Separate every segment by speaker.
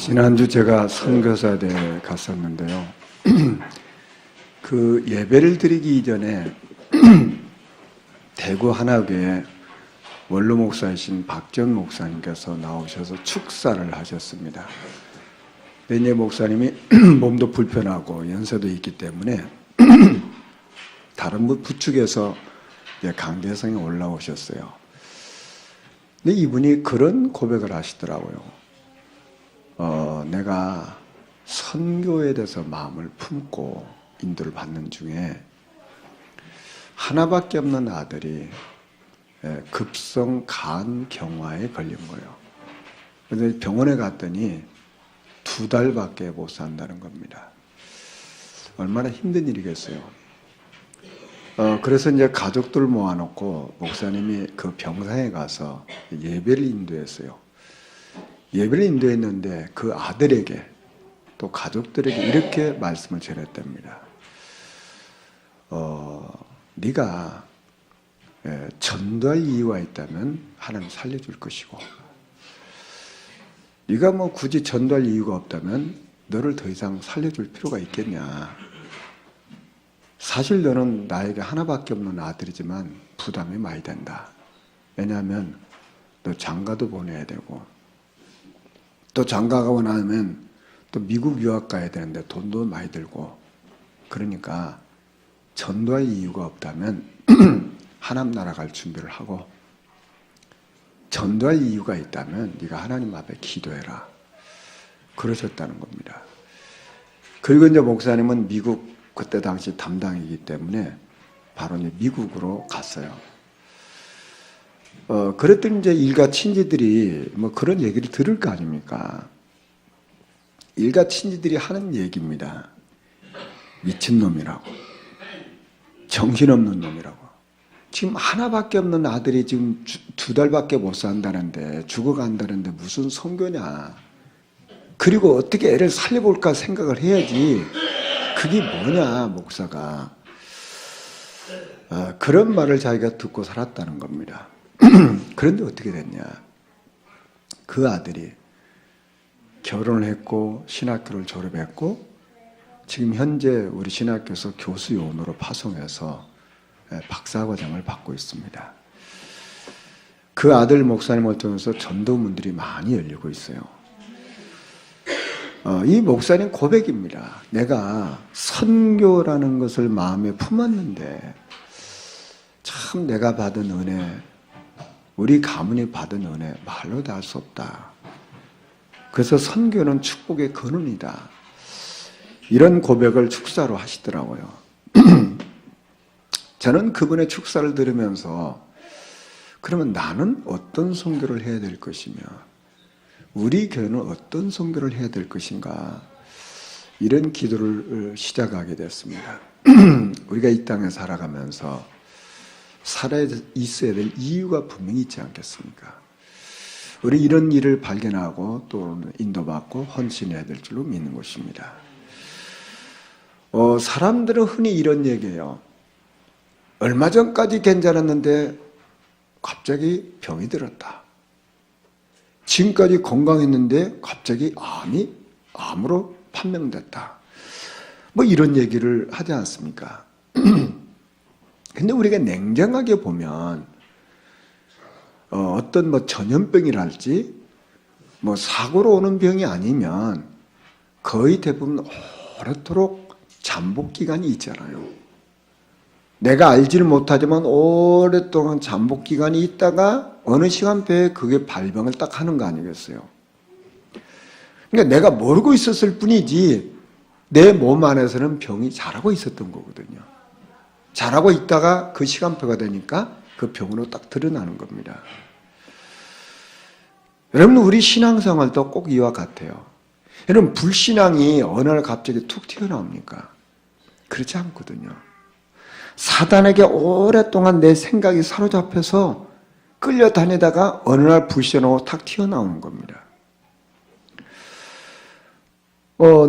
Speaker 1: 지난주 제가 선교사대에 갔었는데요. 그 예배를 드리기 이전에 대구 하나교회 원로 목사이신 박전 목사님께서 나오셔서 축사를 하셨습니다. 이제 목사님이 몸도 불편하고 연세도 있기 때문에 다른 부축에서 강대성에 올라오셨어요. 근데 이분이 그런 고백을 하시더라고요. 내가 선교에 대해서 마음을 품고 인도를 받는 중에 하나밖에 없는 아들이 급성 간 경화에 걸린 거예요. 그래서 병원에 갔더니 2달밖에 못 산다는 겁니다. 얼마나 힘든 일이겠어요. 그래서 이제 가족들 모아놓고 목사님이 그 병상에 가서 예배를 인도했어요. 예배를 인도했는데 그 아들에게 또 가족들에게 이렇게 말씀을 전했답니다. 네가 전도할 이유가 있다면 하나님 살려줄 것이고, 네가 뭐 굳이 전도할 이유가 없다면 너를 더 이상 살려줄 필요가 있겠냐. 사실 너는 나에게 하나밖에 없는 아들이지만 부담이 많이 된다. 왜냐하면 너 장가도 보내야 되고, 또 장가 가고 나면 또 미국 유학 가야 되는데 돈도 많이 들고, 그러니까 전도할 이유가 없다면 하나님 나라 갈 준비를 하고, 전도할 이유가 있다면 네가 하나님 앞에 기도해라. 그러셨다는 겁니다. 그리고 이제 목사님은 미국 그때 당시 담당이기 때문에 바로 이제 미국으로 갔어요. 그랬더니 이제 일가 친지들이 뭐 그런 얘기를 들을 거 아닙니까? 일가 친지들이 하는 얘기입니다. 미친놈이라고. 정신없는 놈이라고. 지금 하나밖에 없는 아들이 지금 2달밖에 못 산다는데, 죽어간다는데 무슨 선교냐. 그리고 어떻게 애를 살려볼까 생각을 해야지. 그게 뭐냐, 목사가. 그런 말을 자기가 듣고 살았다는 겁니다. 그런데 어떻게 됐냐. 그 아들이 결혼을 했고 신학교를 졸업했고 지금 현재 우리 신학교에서 교수 요원으로 파송해서 박사과정을 받고 있습니다. 그 아들 목사님을 통해서 전도문들이 많이 열리고 있어요. 이 목사님 고백입니다. 내가 선교라는 것을 마음에 품었는데 참 내가 받은 은혜, 우리 가문이 받은 은혜 말로 다 할 수 없다. 그래서 선교는 축복의 근원이다. 이런 고백을 축사로 하시더라고요. 저는 그분의 축사를 들으면서 그러면 나는 어떤 선교를 해야 될 것이며 우리 교회는 어떤 선교를 해야 될 것인가, 이런 기도를 시작하게 됐습니다. 우리가 이 땅에 살아가면서 살아 있어야 될 이유가 분명히 있지 않겠습니까? 우리 이런 일을 발견하고 또 인도받고 헌신해야 될 줄로 믿는 것입니다. 사람들은 흔히 이런 얘기해요. 얼마 전까지 괜찮았는데 갑자기 병이 들었다. 지금까지 건강했는데 갑자기 암으로 판명됐다. 뭐 이런 얘기를 하지 않습니까? 근데 우리가 냉정하게 보면 어떤 뭐 전염병이랄지 뭐 사고로 오는 병이 아니면 거의 대부분 오래도록 잠복 기간이 있잖아요. 내가 알지를 못하지만 오랫동안 잠복 기간이 있다가 어느 시간표에 그게 발병을 딱 하는 거 아니겠어요? 그러니까 내가 모르고 있었을 뿐이지 내 몸 안에서는 병이 자라고 있었던 거거든요. 자라고 있다가 그 시간표가 되니까 그 병으로 딱 드러나는 겁니다. 여러분, 우리 신앙생활도 꼭 이와 같아요. 여러분, 불신앙이 어느 날 갑자기 툭 튀어나옵니까? 그렇지 않거든요. 사단에게 오랫동안 내 생각이 사로잡혀서 끌려다니다가 어느 날 불신하고 탁 튀어나오는 겁니다.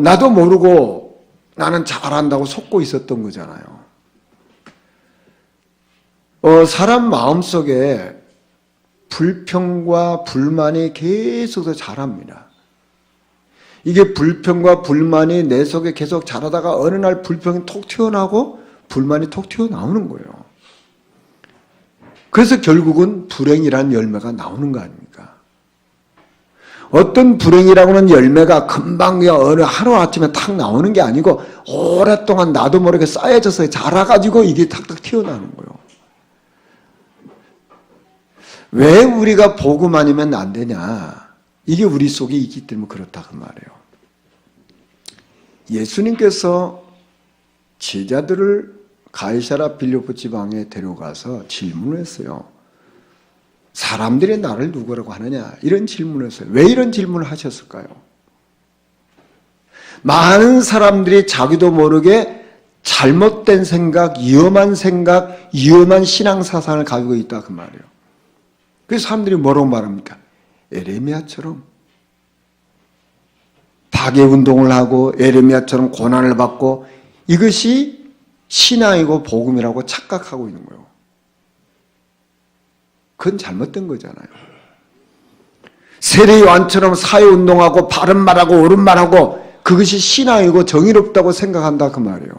Speaker 1: 나도 모르고 나는 잘한다고 속고 있었던 거잖아요. 사람 마음속에 불평과 불만이 계속해서 자랍니다. 이게 불평과 불만이 내 속에 계속 자라다가 어느 날 불평이 톡 튀어나오고 불만이 톡 튀어나오는 거예요. 그래서 결국은 불행이라는 열매가 나오는 거 아닙니까? 어떤 불행이라고는 열매가 금방 어느 하루아침에 탁 나오는 게 아니고 오랫동안 나도 모르게 쌓여져서 자라가지고 이게 탁탁 튀어나오는 거예요. 왜 우리가 복음 아니면 안 되냐? 이게 우리 속에 있기 때문에 그렇다 그 말이에요. 예수님께서 제자들을 가이사랴 빌립보 지방에 데려가서 질문을 했어요. 사람들이 나를 누구라고 하느냐? 이런 질문을 했어요. 왜 이런 질문을 하셨을까요? 많은 사람들이 자기도 모르게 잘못된 생각, 위험한 신앙사상을 가지고 있다 그 말이에요. 그래서 사람들이 뭐라고 말합니까? 에레미야처럼 박해운동을 하고 에레미야처럼 고난을 받고 이것이 신앙이고 복음이라고 착각하고 있는 거예요. 그건 잘못된 거잖아요. 세례요한처럼 사회운동하고 바른 말하고 옳은 말하고 그것이 신앙이고 정의롭다고 생각한다 그 말이에요.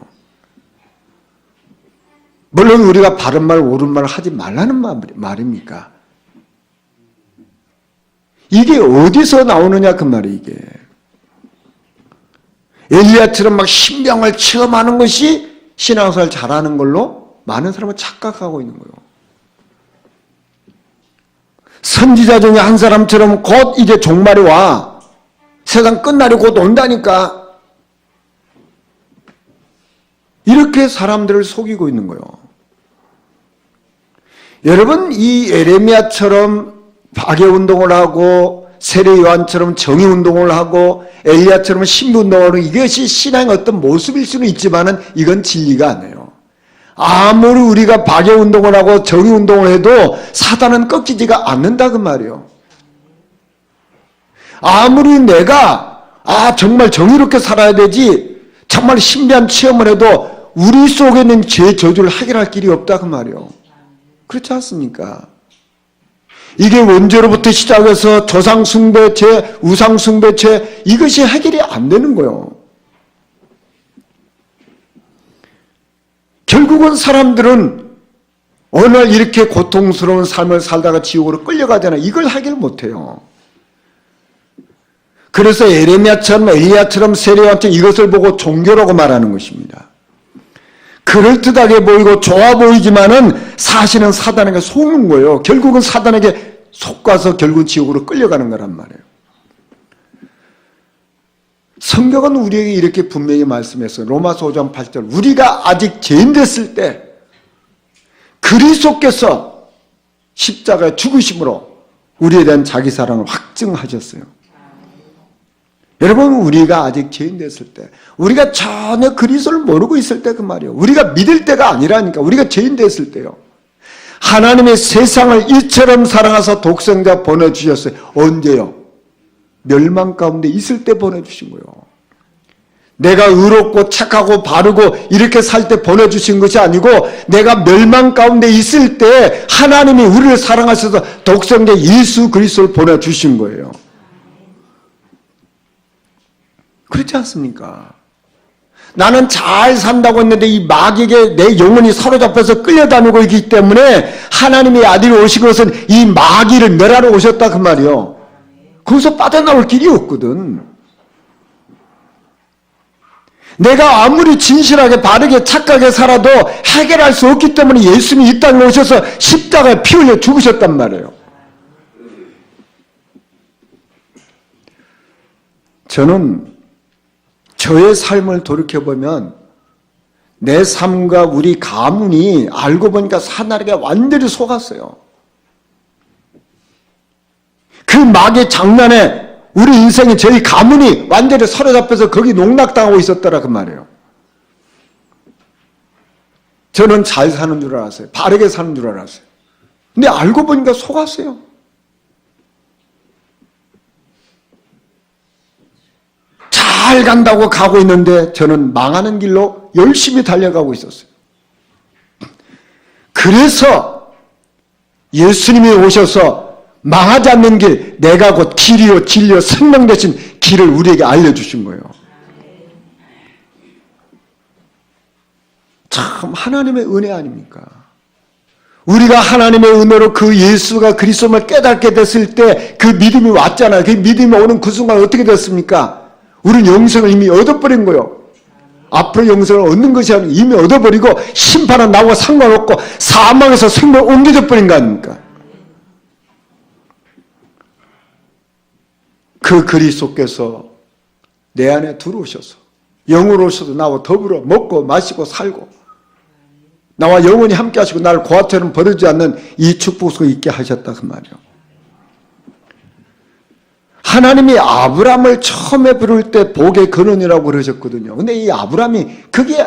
Speaker 1: 물론 우리가 바른 말 옳은 말을 하지 말라는 말입니까? 이게 어디서 나오느냐 그 말이 이게. 엘리야처럼 막 신병을 체험하는 것이 신앙생활 잘하는 걸로 많은 사람은 착각하고 있는 거예요. 선지자 중에 한 사람처럼 곧 이제 종말이 와. 세상 끝날이 곧 온다니까. 이렇게 사람들을 속이고 있는 거예요. 여러분 이 에레미야처럼 박해운동을 하고 세례요한처럼 정의운동을 하고 엘리야처럼 신부운동을 하는 이것이 신앙의 어떤 모습일 수는 있지만 이건 진리가 아니에요. 아무리 우리가 박해운동을 하고 정의운동을 해도 사단은 꺾이지가 않는다 그 말이에요. 아무리 내가 정말 정의롭게 살아야 되지 정말 신비한 체험을 해도 우리 속에 있는 죄 저주를 해결할 길이 없다 그 말이에요. 그렇지 않습니까? 이게 원죄로부터 시작해서 조상숭배죄, 우상숭배죄 이것이 해결이 안 되는 거예요. 결국은 사람들은 어느 날 이렇게 고통스러운 삶을 살다가 지옥으로 끌려가잖아요. 이걸 해결 못해요. 그래서 에레미야처럼 엘리야처럼 세례요한처럼 이것을 보고 종교라고 말하는 것입니다. 그럴듯하게 보이고 좋아 보이지만은 사실은 사단에게 속는 거예요. 결국은 사단에게 속가서 결국 지옥으로 끌려가는 거란 말이에요. 성경은 우리에게 이렇게 분명히 말씀했어요. 로마서 5장 8절 우리가 아직 죄인 됐을 때 그리스도께서 십자가에 죽으심으로 우리에 대한 자기 사랑을 확증하셨어요. 여러분 우리가 아직 죄인 됐을 때 우리가 전혀 그리스도를 모르고 있을 때 그 말이에요. 우리가 믿을 때가 아니라니까. 우리가 죄인 됐을 때요. 하나님의 세상을 이처럼 사랑하사 독생자 보내주셨어요. 언제요? 멸망 가운데 있을 때 보내주신 거예요. 내가 의롭고 착하고 바르고 이렇게 살 때 보내주신 것이 아니고 내가 멸망 가운데 있을 때 하나님이 우리를 사랑하셔서 독생자 예수 그리스도를 보내주신 거예요. 그렇지 않습니까? 나는 잘 산다고 했는데 이 마귀에게 내 영혼이 사로잡혀서 끌려다니고 있기 때문에 하나님의 아들이 오신 것은 이 마귀를 멸하러 오셨다 그 말이요. 거기서 빠져나올 길이 없거든. 내가 아무리 진실하게 바르게 착하게 살아도 해결할 수 없기 때문에 예수님이 이 땅에 오셔서 십자가에 피 흘려 죽으셨단 말이에요. 저는 저의 삶을 돌이켜보면 내 삶과 우리 가문이 알고 보니까 사나리가 완전히 속았어요. 그 마귀의 장난에 우리 인생이 저희 가문이 완전히 사로잡혀서 거기 농락당하고 있었더라 그 말이에요. 저는 잘 사는 줄 알았어요. 바르게 사는 줄 알았어요. 근데 알고 보니까 속았어요. 잘 간다고 가고 있는데 저는 망하는 길로 열심히 달려가고 있었어요. 그래서 예수님이 오셔서 망하지 않는 길, 내가 곧 길이요 진리요 생명 되신 길을 우리에게 알려주신 거예요. 참 하나님의 은혜 아닙니까? 우리가 하나님의 은혜로 그 예수가 그리스도를 깨닫게 됐을 때 그 믿음이 왔잖아요. 그 믿음이 오는 그 순간 어떻게 됐습니까? 우리는 영생을 이미 얻어버린 거예요. 앞으로 영생을 얻는 것이 아니고 이미 얻어버리고 심판은 나와 상관없고 사망에서 생명을 옮겨져 버린 거 아닙니까? 그 그리스도께서 내 안에 들어오셔서 영으로 오셔서 나와 더불어 먹고 마시고 살고 나와 영원히 함께 하시고 나를 고아처럼 버리지 않는 이 축복 속에 있게 하셨다 그 말이에요. 하나님이 아브라함을 처음에 부를 때 복의 근원이라고 그러셨거든요. 근데 이 아브라함이 그게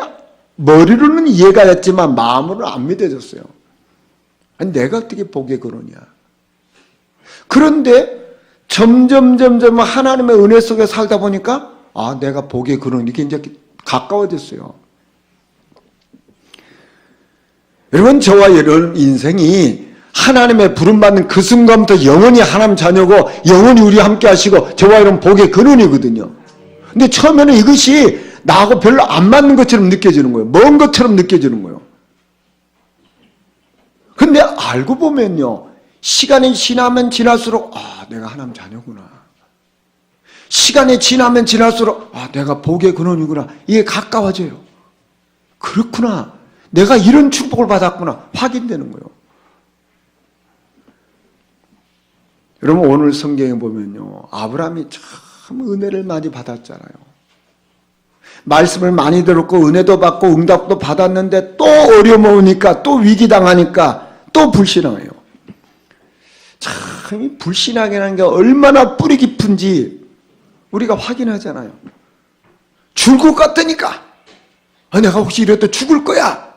Speaker 1: 머리로는 이해가 됐지만 마음으로는 안 믿어졌어요. 아니, 내가 어떻게 복의 근원이야. 그런데 점점 하나님의 은혜 속에 살다 보니까 아, 내가 복의 근원 이렇게 이제 가까워졌어요. 여러분, 저와 여러분 인생이 하나님의 부름받는 그 순간부터 영원히 하나님 자녀고 영원히 우리와 함께 하시고 저와 여러분 복의 근원이거든요. 근데 처음에는 이것이 나하고 별로 안 맞는 것처럼 느껴지는 거예요. 먼 것처럼 느껴지는 거예요. 근데 알고 보면요, 시간이 지나면 지날수록 아, 내가 하나님 자녀구나. 시간이 지나면 지날수록 아, 내가 복의 근원이구나. 이게 가까워져요. 그렇구나. 내가 이런 축복을 받았구나. 확인되는 거예요. 여러분, 오늘 성경에 보면요, 아브라함이 참 은혜를 많이 받았잖아요. 말씀을 많이 들었고 은혜도 받고 응답도 받았는데 또 어려움 오니까 또 위기당하니까 또 불신앙해요. 참 이 불신앙이라는 게 얼마나 뿌리 깊은지 우리가 확인하잖아요. 죽을 것 같으니까 아, 내가 혹시 이랬다 죽을 거야.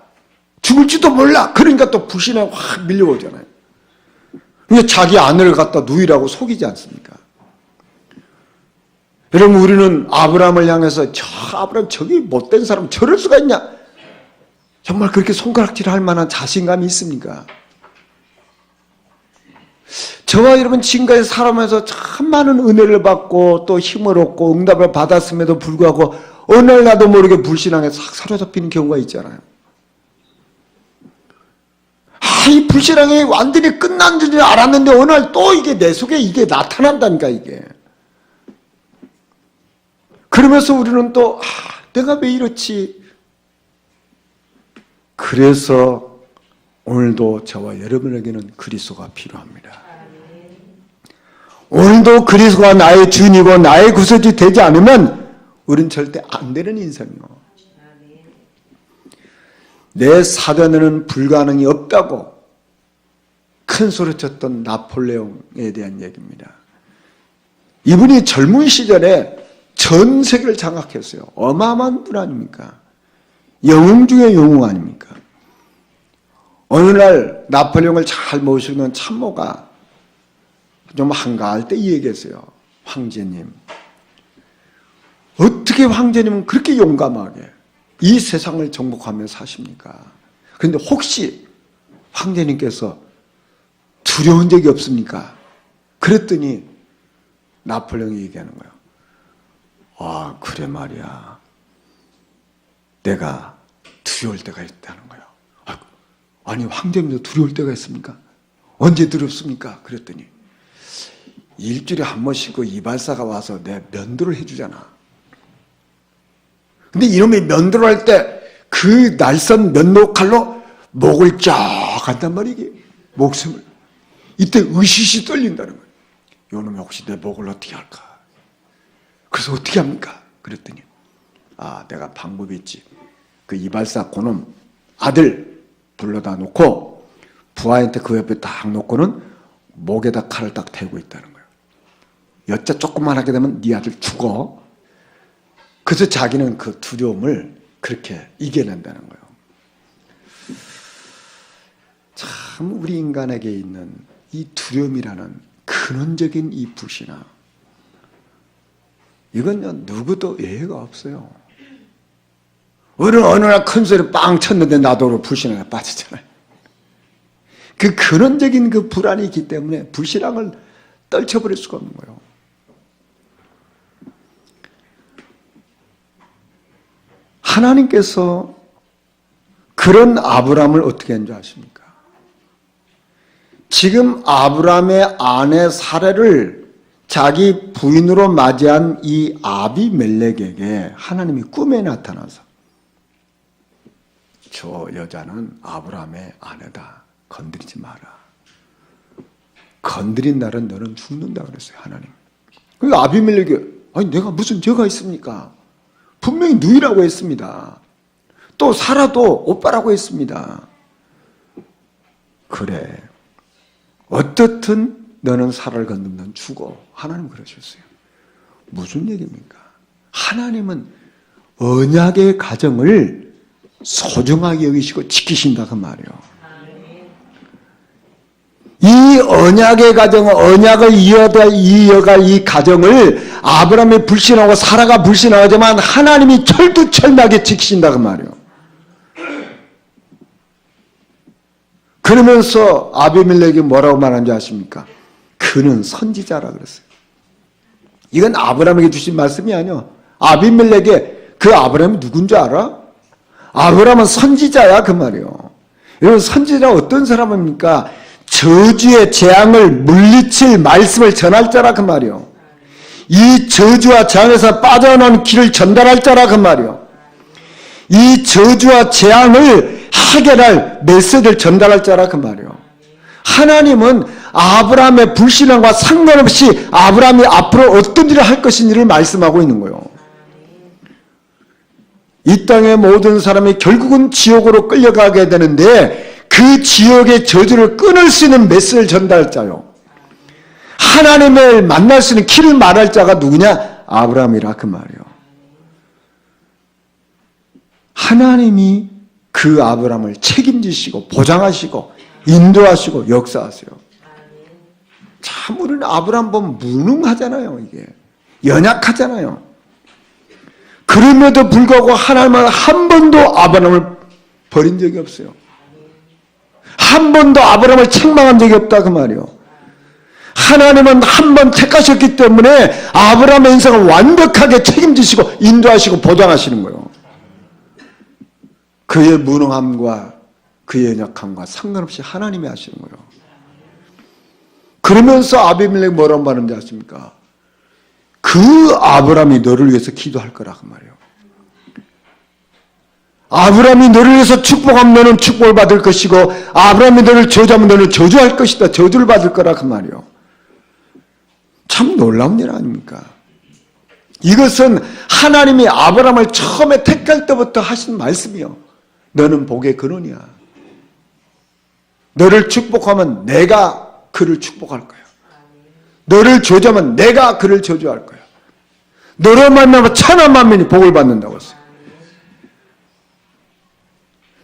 Speaker 1: 죽을지도 몰라. 그러니까 또 불신앙이 확 밀려오잖아요. 근데 자기 아내를 갖다 누이라고 속이지 않습니까? 여러분, 우리는 아브라함을 향해서 저 아브라함 저기 못된 사람 저럴 수가 있냐? 정말 그렇게 손가락질할 만한 자신감이 있습니까? 저와 여러분 지금까지 살아가면서 참 많은 은혜를 받고 또 힘을 얻고 응답을 받았음에도 불구하고 어느 날 나도 모르게 불신앙에 싹 사로잡히는 경우가 있잖아요. 이 불신앙이 완전히 끝난 줄 알았는데 어느 날 또 이게 내 속에 이게 나타난다니까 이게. 그러면서 우리는 또 내가 왜 이렇지? 그래서 오늘도 저와 여러분에게는 그리스도가 필요합니다. 오늘도 그리스도가 나의 주인이고 나의 구세주 되지 않으면 우리는 절대 안 되는 인생이요. 내 사전에는 불가능이 없다고 큰 소리 쳤던 나폴레옹에 대한 얘기입니다. 이분이 젊은 시절에 전 세계를 장악했어요. 어마어마한 분 아닙니까? 영웅 중에 영웅 아닙니까? 어느 날 나폴레옹을 잘 모시는 참모가 좀 한가할 때 이 얘기했어요. 황제님, 어떻게 황제님은 그렇게 용감하게 이 세상을 정복하며 사십니까? 그런데 혹시 황제님께서 두려운 적이 없습니까? 그랬더니 나폴레옹이 얘기하는 거예요. 아, 그래 말이야. 내가 두려울 때가 있다는 거예요. 아니, 황제님도 두려울 때가 있습니까? 언제 두렵습니까? 그랬더니 일주일에 한 번씩 그 이발사가 와서 내 면도를 해주잖아. 근데 이놈이 면도를 할 때 그 날선 면도 칼로 목을 쫙 한단 말이야, 이게. 목숨을. 이때 으시시 떨린다는 거예요. 요놈이 혹시 내 목을 어떻게 할까? 그래서 어떻게 합니까? 그랬더니 아, 내가 방법이 있지. 그 이발사 고놈 아들 불러다 놓고 부하한테 그 옆에 딱 놓고는 목에다 칼을 딱 대고 있다는 거예요. 여자 조금만 하게 되면 네 아들 죽어. 그래서 자기는 그 두려움을 그렇게 이겨낸다는 거예요. 참 우리 인간에게 있는 이 두려움이라는 근원적인 이 불신앙, 이건 누구도 예외가 없어요. 우리는 어느 날 큰 소리 빵 쳤는데 나도 불신앙에 빠지잖아요. 그 근원적인 그 불안이 있기 때문에 불신앙을 떨쳐버릴 수가 없는 거예요. 하나님께서 그런 아브라함을 어떻게 한 줄 아십니까? 지금 아브라함의 아내 사례를 자기 부인으로 맞이한 이 아비멜렉에게 하나님이 꿈에 나타나서 저 여자는 아브라함의 아내다. 건드리지 마라. 건드린 날은 너는 죽는다 그랬어요. 하나님. 그 아비멜렉이 아니 내가 무슨 죄가 있습니까? 분명히 누이라고 했습니다. 또 사라도 오빠라고 했습니다. 그래. 어떻든 너는 사라를 건너면 죽어. 하나님 그러셨어요. 무슨 얘기입니까? 하나님은 언약의 가정을 소중하게 여기시고 지키신다 그 말이에요. 이 언약의 가정, 언약을 이어갈 이 가정을 아브라함이 불신하고 사라가 불신하지만 하나님이 철두철미하게 지키신다 그 말이에요. 그러면서 아비멜렉이 뭐라고 말하는지 아십니까? 그는 선지자라 그랬어요. 이건 아브라함에게 주신 말씀이 아니요. 아비멜렉의 그 아브라함이 누군지 알아? 아브라함은 선지자야 그 말이에요. 여러분 선지자가 어떤 사람입니까? 저주의 재앙을 물리칠 말씀을 전할 자라 그 말이요. 이 저주와 재앙에서 빠져나오는 길을 전달할 자라 그 말이요. 이 저주와 재앙을 해결할 메시지를 전달할 자라 그 말이요. 하나님은 아브라함의 불신앙과 상관없이 아브라함이 앞으로 어떤 일을 할 것인지를 말씀하고 있는 거예요. 이 땅의 모든 사람이 결국은 지옥으로 끌려가게 되는데 그 지옥의 저주를 끊을 수 있는 메시지를 전달할 자요. 하나님을 만날 수 있는 길을 말할 자가 누구냐? 아브라함이라 그 말이요. 하나님이 그 아브라함을 책임지시고 보장하시고 인도하시고 역사하세요. 참 우리는 아브라함 보면 무능하잖아요. 이게 연약하잖아요. 그럼에도 불구하고 하나님은 한 번도 아브라함을 버린 적이 없어요. 한 번도 아브라함을 책망한 적이 없다 그 말이요. 하나님은 한 번 택하셨기 때문에 아브라함의 인생을 완벽하게 책임지시고 인도하시고 보장하시는 거예요. 그의 무능함과 그의 연약함과 상관없이 하나님이 하시는 거예요. 그러면서 아비멜렉이 뭐라고 말하는지 아십니까? 그 아브라함이 너를 위해서 기도할 거라 그 말이에요. 아브라함이 너를 위해서 축복하면 너는 축복을 받을 것이고 아브라함이 너를 저주하면 너는 저주할 것이다. 저주를 받을 거라 그 말이에요. 참 놀라운 일 아닙니까? 이것은 하나님이 아브라함을 처음에 택할 때부터 하신 말씀이요. 너는 복의 근원이야. 너를 축복하면 내가 그를 축복할 거야. 너를 저주하면 내가 그를 저주할 거야. 너로 만나면 천한 만민이 복을 받는다고 했어요.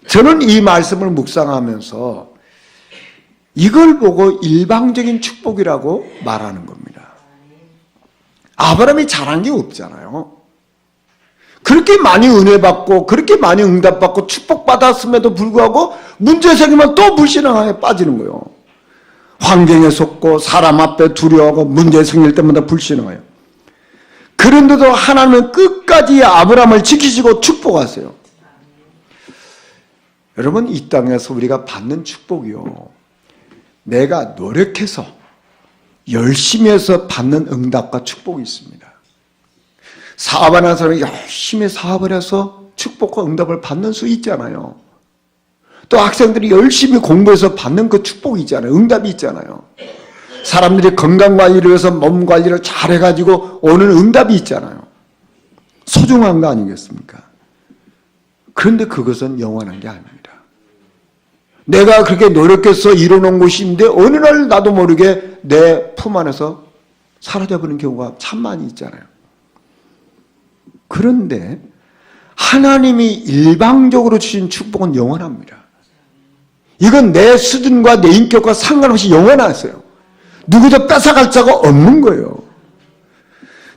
Speaker 1: 저는 이 말씀을 묵상하면서 이걸 보고 일방적인 축복이라고 말하는 겁니다. 아브라함이 잘한 게 없잖아요. 그렇게 많이 은혜 받고 그렇게 많이 응답 받고 축복받았음에도 불구하고 문제 생기면 또 불신앙에 빠지는 거예요. 환경에 속고 사람 앞에 두려워하고 문제 생길 때마다 불신앙해요. 그런데도 하나님은 끝까지 아브라함을 지키시고 축복하세요. 여러분 이 땅에서 우리가 받는 축복이요. 내가 노력해서 열심히 해서 받는 응답과 축복이 있습니다. 사업하는 사람이 열심히 사업을 해서 축복과 응답을 받는 수 있잖아요. 또 학생들이 열심히 공부해서 받는 그 축복이 있잖아요. 응답이 있잖아요. 사람들이 건강관리를 위해서 몸관리를 잘해가지고 오는 응답이 있잖아요. 소중한 거 아니겠습니까? 그런데 그것은 영원한 게 아닙니다. 내가 그렇게 노력해서 이뤄놓은 것인데 어느 날 나도 모르게 내 품 안에서 사라져버리는 경우가 참 많이 있잖아요. 그런데 하나님이 일방적으로 주신 축복은 영원합니다. 이건 내 수준과 내 인격과 상관없이 영원하세요. 누구도 뺏어갈 자가 없는 거예요.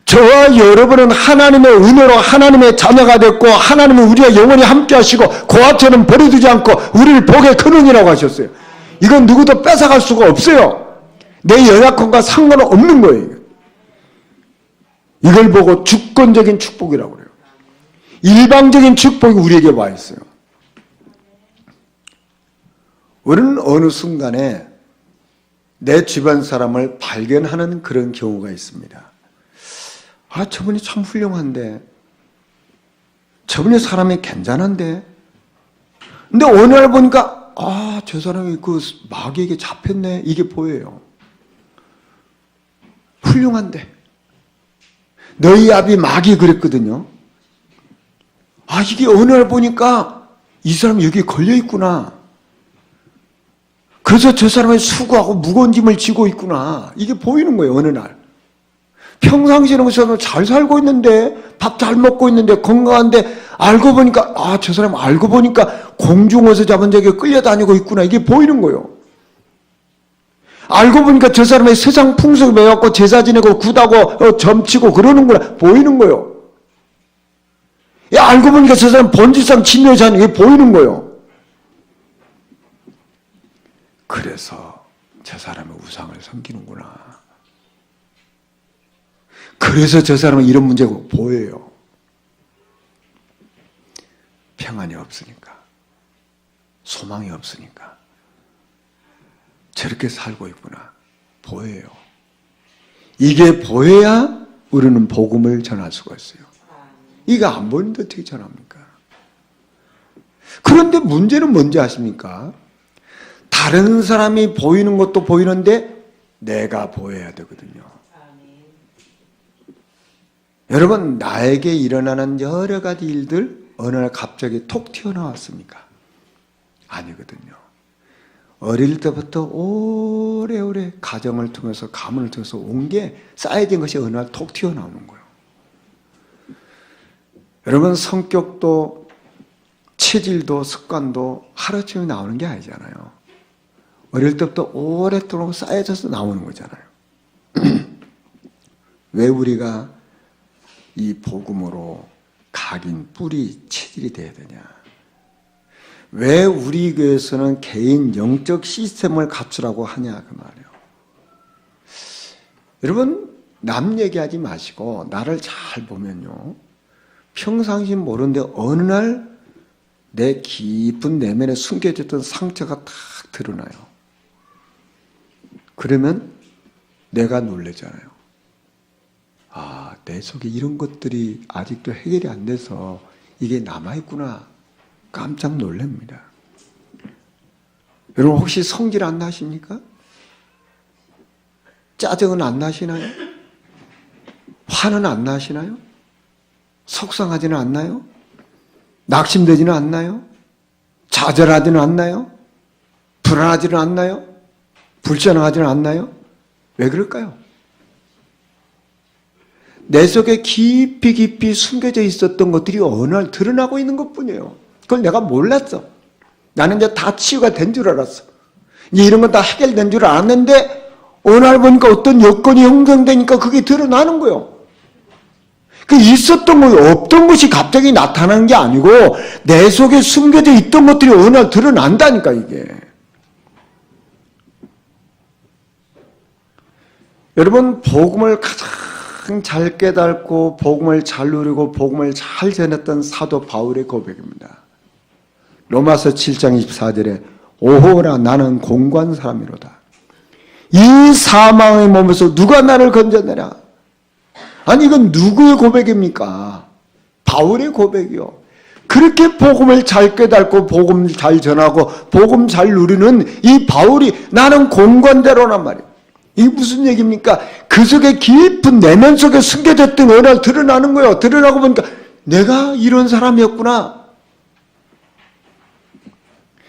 Speaker 1: 저와 여러분은 하나님의 은혜로 하나님의 자녀가 됐고 하나님은 우리와 영원히 함께 하시고 고아처럼 버려두지 않고 우리를 복의 근원이라고 하셨어요. 이건 누구도 뺏어갈 수가 없어요. 내 연약함과 상관은 없는 거예요. 이걸 보고 주권적인 축복이라고 그래요. 일방적인 축복이 우리에게 와 있어요. 우리는 어느 순간에 내 주변 사람을 발견하는 그런 경우가 있습니다. 아, 저분이 참 훌륭한데, 저분이 사람이 괜찮은데, 근데 어느 날 보니까 아, 저 사람이 그 마귀에게 잡혔네, 이게 보여요. 훌륭한데 너희 아비 마귀 그랬거든요. 아, 이게 어느 날 보니까 이 사람 여기 걸려 있구나. 그래서 저 사람이 수고하고 무거운 짐을 지고 있구나. 이게 보이는 거예요, 어느 날. 평상시에는 그 사람 잘 살고 있는데, 밥 잘 먹고 있는데, 건강한데, 알고 보니까, 아, 저 사람 알고 보니까 공중어서 잡은 적에 끌려다니고 있구나. 이게 보이는 거예요. 알고 보니까 저 사람의 세상 풍속에 매갖고 제사 지내고 굿하고 점치고 그러는구나. 보이는 거예요. 야, 알고 보니까 저 사람 본질상 진여자는 게 보이는 거예요. 그래서 저 사람의 우상을 섬기는구나. 그래서 저 사람은 이런 문제가 보여요. 평안이 없으니까, 소망이 없으니까 저렇게 살고 있구나. 보여요. 이게 보여야 우리는 복음을 전할 수가 있어요. 이거 안 보이는데 어떻게 전합니까? 그런데 문제는 뭔지 아십니까? 다른 사람이 보이는 것도 보이는데 내가 보여야 되거든요. 여러분, 나에게 일어나는 여러 가지 일들 어느 날 갑자기 톡 튀어나왔습니까? 아니거든요. 어릴 때부터 오래오래 가정을 통해서 가문을 통해서 온 게 쌓여진 것이 어느 날 톡 튀어나오는 거예요. 여러분, 성격도 체질도 습관도 하루아침에 나오는 게 아니잖아요. 어릴 때부터 오랫도록 쌓여져서 나오는 거잖아요. 왜 우리가 이 복음으로 각인, 뿌리, 체질이 돼야 되냐? 왜 우리 교회에서는 개인 영적 시스템을 갖추라고 하냐 그 말이에요. 여러분, 남 얘기하지 마시고 나를 잘 보면요, 평상시 모르는데 어느 날 내 깊은 내면에 숨겨졌던 상처가 탁 드러나요. 그러면 내가 놀라잖아요. 아, 내 속에 이런 것들이 아직도 해결이 안 돼서 이게 남아있구나. 깜짝 놀랍니다. 여러분, 혹시 성질 안 나십니까? 짜증은 안 나시나요? 화는 안 나시나요? 속상하지는 않나요? 낙심되지는 않나요? 좌절하지는 않나요? 불안하지는 않나요? 불편하지는 않나요? 왜 그럴까요? 내 속에 깊이 숨겨져 있었던 것들이 어느 날 드러나고 있는 것뿐이에요. 그걸 내가 몰랐어. 나는 이제 다 치유가 된 줄 알았어. 이제 이런 건 다 해결된 줄 알았는데 어느 날 보니까 어떤 여건이 형성되니까 그게 드러나는 거예요. 그 있었던 거, 없던 것이 갑자기 나타나는 게 아니고 내 속에 숨겨져 있던 것들이 어느 날 드러난다니까, 이게. 여러분, 복음을 가장 잘 깨닫고 복음을 잘 누리고 복음을 잘 전했던 사도 바울의 고백입니다. 로마서 7장 24절에 오호라 나는 공고한 사람이로다. 이 사망의 몸에서 누가 나를 건져내랴. 아니, 이건 누구의 고백입니까? 바울의 고백이요. 그렇게 복음을 잘 깨닫고 복음 잘 전하고 복음 잘 누리는 이 바울이 나는 공고한대로란 말이에요. 이게 무슨 얘기입니까? 그 속에 깊은 내면 속에 숨겨졌던 어느 날 드러나는 거예요. 드러나고 보니까 내가 이런 사람이었구나.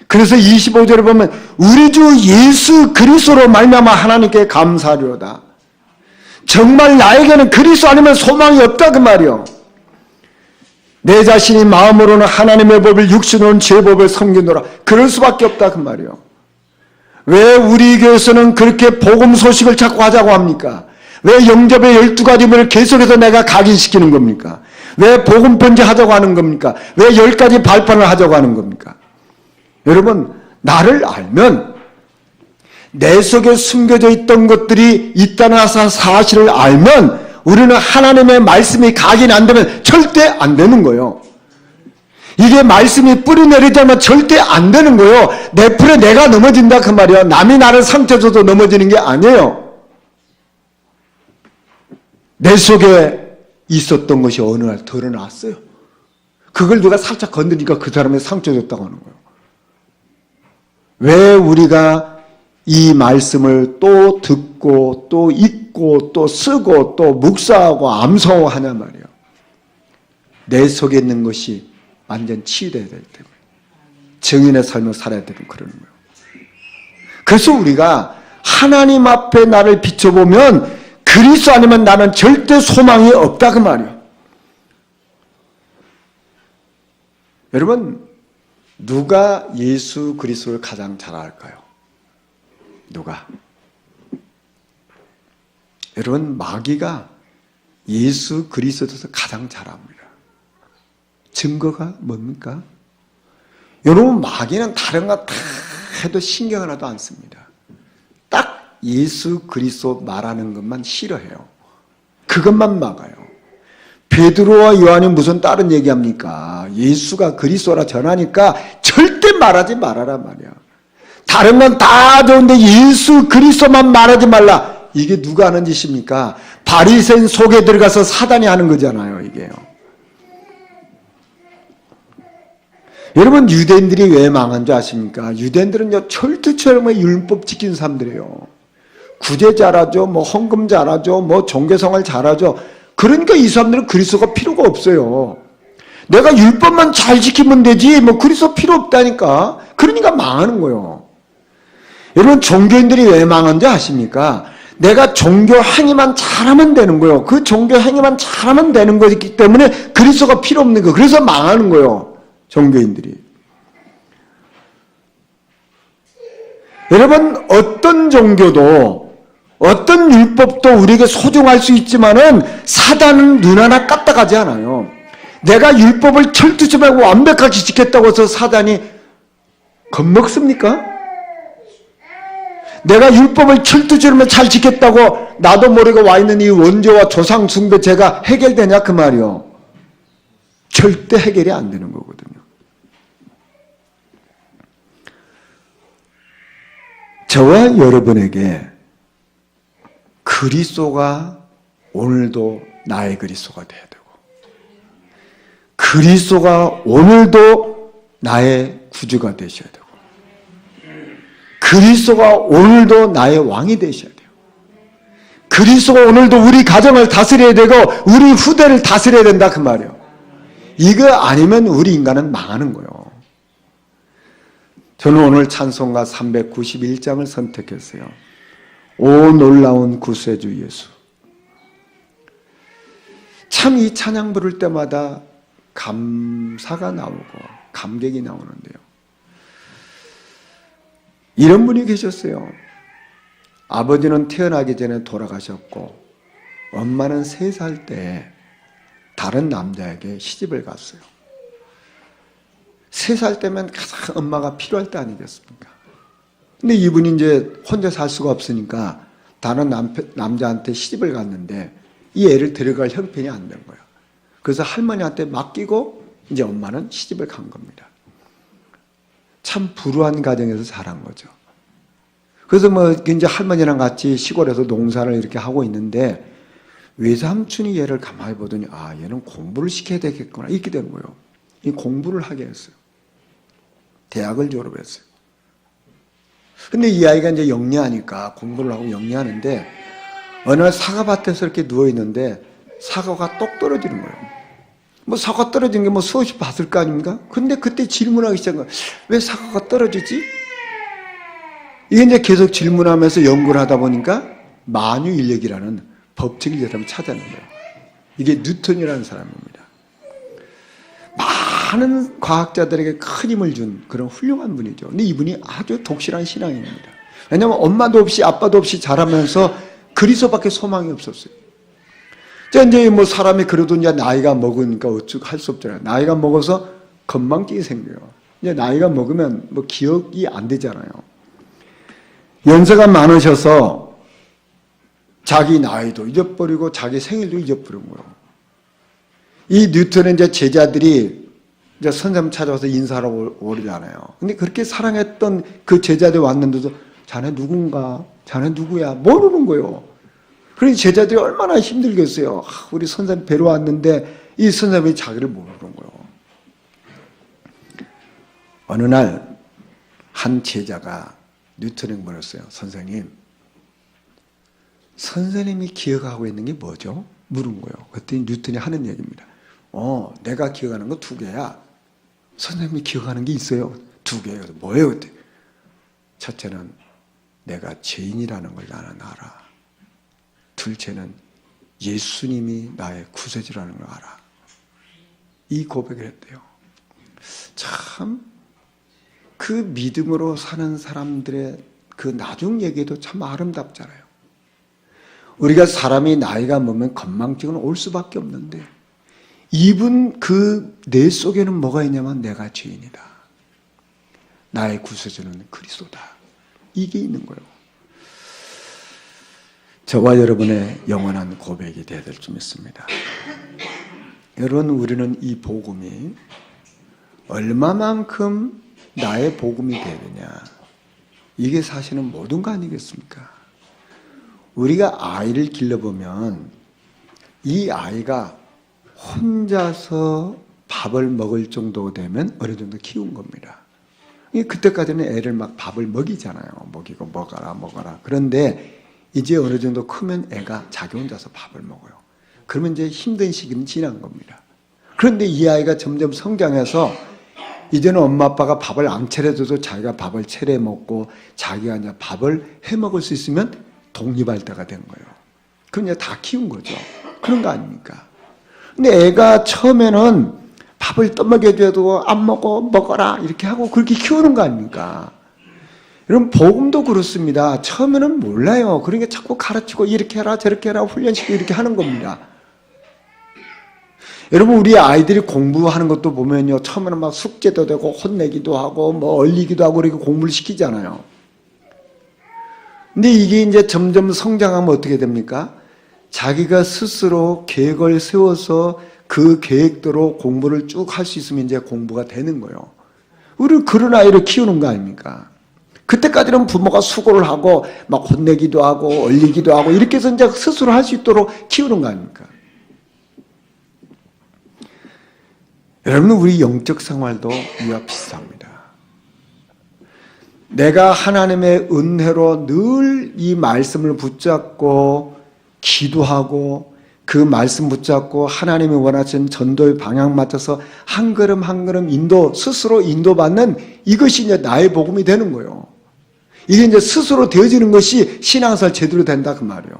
Speaker 1: 그래서 25절에 보면 우리 주 예수 그리스도로 말미암아 하나님께 감사하리로다. 정말 나에게는 그리스도 아니면 소망이 없다 그 말이요. 내 자신이 마음으로는 하나님의 법을 육신으로는 제 법을 섬기노라. 그럴 수밖에 없다 그 말이요. 왜 우리 교회에서는 그렇게 복음 소식을 자꾸 하자고 합니까? 왜 영접의 12가지를 계속해서 내가 각인시키는 겁니까? 왜 복음 편지 하자고 하는 겁니까? 왜 10가지 발판을 하자고 하는 겁니까? 여러분, 나를 알면 내 속에 숨겨져 있던 것들이 있다는 사실을 알면 우리는 하나님의 말씀이 각인 안 되면 절대 안 되는 거예요. 이게 말씀이 뿌리 내리자면 절대 안 되는 거예요. 내 풀에 내가 넘어진다 그 말이야. 남이 나를 상처 줘도 넘어지는 게 아니에요. 내 속에 있었던 것이 어느 날 드러났어요. 그걸 누가 살짝 건드리니까 그 사람이 상처 줬다고 하는 거예요. 왜 우리가 이 말씀을 또 듣고 또 읽고 또 쓰고 또 묵상하고 암송하냐 말이에요. 내 속에 있는 것이 완전 치유돼야 되기 때문에 증인의 삶을 살아야 되는 그런 거예요. 그래서 우리가 하나님 앞에 나를 비춰보면 그리스도 아니면 나는 절대 소망이 없다 그 말이에요. 여러분, 누가 예수 그리스도를 가장 잘 알까요? 누가? 여러분, 마귀가 예수 그리스도에서 가장 잘 압니다. 증거가 뭡니까? 여러분, 마귀는 다른 거 다 해도 신경 하나도 안 씁니다. 딱 예수 그리스도 말하는 것만 싫어해요. 그것만 막아요. 베드로와 요한이 무슨 다른 얘기합니까? 예수가 그리스도라 전하니까 절대 말하지 말아라 말이야. 다른 건 다 좋은데 예수 그리스도만 말하지 말라. 이게 누가 하는 짓입니까? 바리새인 속에 들어가서 사단이 하는 거잖아요, 이게요. 여러분, 유대인들이 왜 망한 줄 아십니까? 유대인들은요, 철두철미 율법 지키는 사람들이에요. 구제 잘하죠, 뭐 헌금 잘하죠, 뭐 종교생활 잘하죠. 그러니까 이 사람들은 그리스도가 필요가 없어요. 내가 율법만 잘 지키면 되지, 뭐 그리스도 필요 없다니까. 그러니까 망하는 거예요. 여러분, 종교인들이 왜 망한지 아십니까? 내가 종교 행위만 잘하면 되는 거예요. 그 종교 행위만 잘하면 되는 거기 때문에 그리스도가 필요 없는 거예요. 그래서 망하는 거예요, 종교인들이. 여러분, 어떤 종교도 어떤 율법도 우리에게 소중할 수 있지만은 사단은 눈 하나 까딱하지 않아요. 내가 율법을 철두철미하고 완벽하게 지켰다고 해서 사단이 겁먹습니까? 내가 율법을 철두철미 잘 지켰다고 나도 모르게 와 있는 이 원죄와 조상 숭배 죄가 해결되냐 그 말이요. 절대 해결이 안 되는 거거든요. 저와 여러분에게 그리스도가 오늘도 나의 그리스도가 되어야 되고, 그리스도가 오늘도 나의 구주가 되셔야 되고, 그리스도가 오늘도 나의 왕이 되셔야 돼요. 그리스도가 오늘도 우리 가정을 다스려야 되고 우리 후대를 다스려야 된다 그 말이에요. 이거 아니면 우리 인간은 망하는 거예요. 저는 오늘 찬송가 391장을 선택했어요. 오 놀라운 구세주 예수. 참 이 찬양 부를 때마다 감사가 나오고 감격이 나오는데요. 이런 분이 계셨어요. 아버지는 태어나기 전에 돌아가셨고 엄마는 3살 때 다른 남자에게 시집을 갔어요. 3살 때면 가장 엄마가 필요할 때 아니겠습니까? 근데 이분이 이제 혼자 살 수가 없으니까 다른 남자한테 시집을 갔는데 이 애를 데려갈 형편이 안 된 거예요. 그래서 할머니한테 맡기고 이제 엄마는 시집을 간 겁니다. 참 불우한 가정에서 자란 거죠. 그래서 뭐 이제 할머니랑 같이 시골에서 농사를 이렇게 하고 있는데 외삼촌이 얘를 가만히 보더니 아 얘는 공부를 시켜야 되겠구나 이렇게 된 거예요. 이 공부를 하게 했어요. 대학을 졸업했어요. 근데 이 아이가 이제 영리하니까 공부를 하고 영리하는데 어느 날 사과밭에서 이렇게 누워 있는데 사과가 똑 떨어지는 거예요. 뭐 사과 떨어지는 게 뭐 수없이 봤을 거 아닙니까? 근데 그때 질문하기 시작한 거예요. 왜 사과가 떨어지지? 이게 이제 계속 질문하면서 연구를 하다 보니까 만유인력이라는 법칙을 이 사람이 찾아낸 거예요. 이게 뉴턴이라는 사람입니다. 많은 과학자들에게 큰 힘을 준 그런 훌륭한 분이죠. 근데 이분이 아주 독실한 신앙인입니다. 왜냐하면 엄마도 없이 아빠도 없이 자라면서 그리스도밖에 소망이 없었어요. 이제 뭐 사람이 그래도 이제 나이가 먹으니까 어쩌고 할 수 없잖아요. 나이가 먹어서 건망증이 생겨요. 이제 나이가 먹으면 뭐 기억이 안 되잖아요. 연세가 많으셔서 자기 나이도 잊어버리고 자기 생일도 잊어버린 거예요. 이 뉴턴의 이제 제자들이 이제 선생님 찾아와서 인사하러 오르잖아요. 근데 그렇게 사랑했던 그 제자들이 왔는데도 자네 누군가? 자네 누구야? 모르는 거예요. 그러니 제자들이 얼마나 힘들겠어요. 우리 선생님 뵈러 왔는데 이 선생님이 자기를 모르는 거예요. 어느 날 한 제자가 뉴턴에게 물었어요. 선생님, 선생님이 기억하고 있는 게 뭐죠? 물은 거예요. 그랬더니 뉴턴이 하는 얘기입니다. 내가 기억하는 거 2개야. 선생님이 기억하는 게 있어요. 2개예요. 뭐예요? 그때 첫째는 내가 죄인이라는 걸 나는 알아. 둘째는 예수님이 나의 구세주라는 걸 알아. 이 고백을 했대요. 참 그 믿음으로 사는 사람들의 그 나중 얘기도 참 아름답잖아요. 우리가 사람이 나이가 먹으면 건망증은 올 수밖에 없는데 이분 그 내 속에는 뭐가 있냐면 내가 죄인이다. 나의 구세주는 그리스도다. 이게 있는 거예요. 저와 여러분의 영원한 고백이 되어야 될 줄 믿습니다. 여러분, 우리는 이 복음이 얼마만큼 나의 복음이 되느냐, 이게 사실은 모든 거 아니겠습니까? 우리가 아이를 길러보면 이 아이가 혼자서 밥을 먹을 정도 되면 어느 정도 키운 겁니다. 그때까지는 애를 막 밥을 먹이잖아요. 먹이고 먹어라. 그런데 이제 어느 정도 크면 애가 자기 혼자서 밥을 먹어요. 그러면 이제 힘든 시기는 지난 겁니다. 그런데 이 아이가 점점 성장해서 이제는 엄마 아빠가 밥을 안 차려줘도 자기가 밥을 차려 먹고 자기가 이제 밥을 해 먹을 수 있으면 독립할 때가 된 거예요. 그럼 이제 다 키운 거죠. 그런 거 아닙니까? 근데 애가 처음에는 밥을 떠먹여줘도 안 먹어라 이렇게 하고 그렇게 키우는 거 아닙니까? 여러분, 복음도 그렇습니다. 처음에는 몰라요. 그러니까 자꾸 가르치고 이렇게 해라 저렇게 해라 훈련시키고 이렇게 하는 겁니다. 여러분, 우리 아이들이 공부하는 것도 보면요, 처음에는 막 숙제도 되고 혼내기도 하고 뭐 얼리기도 하고 이렇게 공부를 시키잖아요. 근데 이게 이제 점점 성장하면 어떻게 됩니까? 자기가 스스로 계획을 세워서 그 계획대로 공부를 쭉 할 수 있으면 이제 공부가 되는 거예요. 우리 그런 아이를 키우는 거 아닙니까? 그때까지는 부모가 수고를 하고 막 혼내기도 하고 얼리기도 하고 이렇게 해서 이제 스스로 할 수 있도록 키우는 거 아닙니까? 여러분, 우리 영적 생활도 이와 비슷합니다. 내가 하나님의 은혜로 늘 이 말씀을 붙잡고 기도하고 그 말씀 붙잡고 하나님이 원하시는 전도의 방향 맞춰서 한 걸음 한 걸음 스스로 인도받는 이것이 이제 나의 복음이 되는 거예요. 이게 이제 스스로 되어지는 것이 신앙생활 제대로 된다 그 말이에요.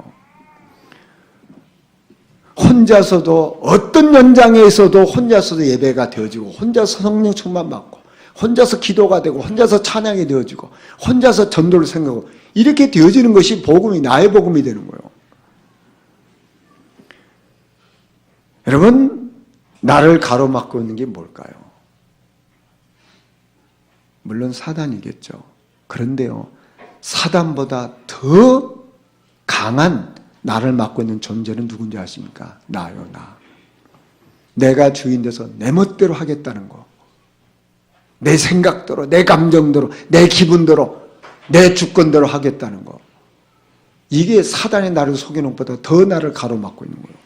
Speaker 1: 혼자서도 어떤 연장에서도 혼자서도 예배가 되어지고 혼자서 성령 충만 받고 혼자서 기도가 되고 혼자서 찬양이 되어지고 혼자서 전도를 생각하고 이렇게 되어지는 것이 복음이 나의 복음이 되는 거예요. 여러분, 나를 가로막고 있는 게 뭘까요? 물론 사단이겠죠. 그런데요, 사단보다 더 강한 나를 막고 있는 존재는 누군지 아십니까? 나요, 나. 내가 주인 돼서 내 멋대로 하겠다는 거. 내 생각대로, 내 감정대로, 내 기분대로, 내 주권대로 하겠다는 거. 이게 사단이 나를 속이는 것보다 더 나를 가로막고 있는 거예요.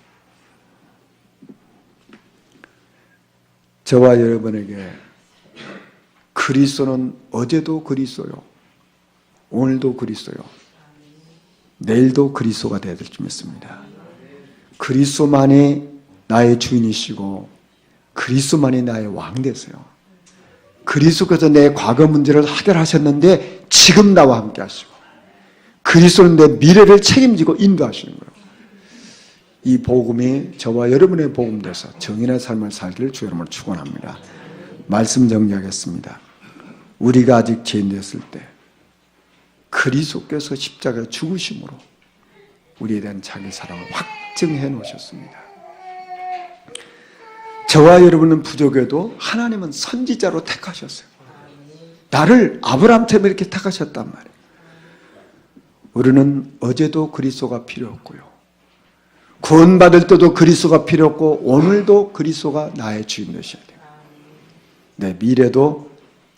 Speaker 1: 저와 여러분에게 그리스도는 어제도 그리스도요, 오늘도 그리스도요, 내일도 그리스도가 되어야 될 줄 믿습니다. 그리스도만이 나의 주인이시고 그리스도만이 나의 왕 되세요. 그리스도께서 내 과거 문제를 해결하셨는데 지금 나와 함께 하시고 그리스도는 내 미래를 책임지고 인도하시는 거예요. 이 복음이 저와 여러분의 복음 돼서 정인의 삶을 살기를 주 여러분을 축원합니다. 말씀 정리하겠습니다. 우리가 아직 죄인 됐을 때 그리스도께서 십자가에 죽으심으로 우리에 대한 자기 사랑을 확증해 놓으셨습니다. 저와 여러분은 부족해도 하나님은 선지자로 택하셨어요. 나를 아브라함처럼 이렇게 택하셨단 말이에요. 우리는 어제도 그리스도가 필요했고요. 구원받을 때도 그리스도가 필요했고 오늘도 그리스도가 나의 주인 되셔야 돼요. 내 미래도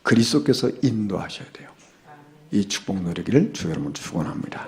Speaker 1: 그리스도께서 인도하셔야 돼요. 이 축복 누리기를 주 여러분 축원합니다.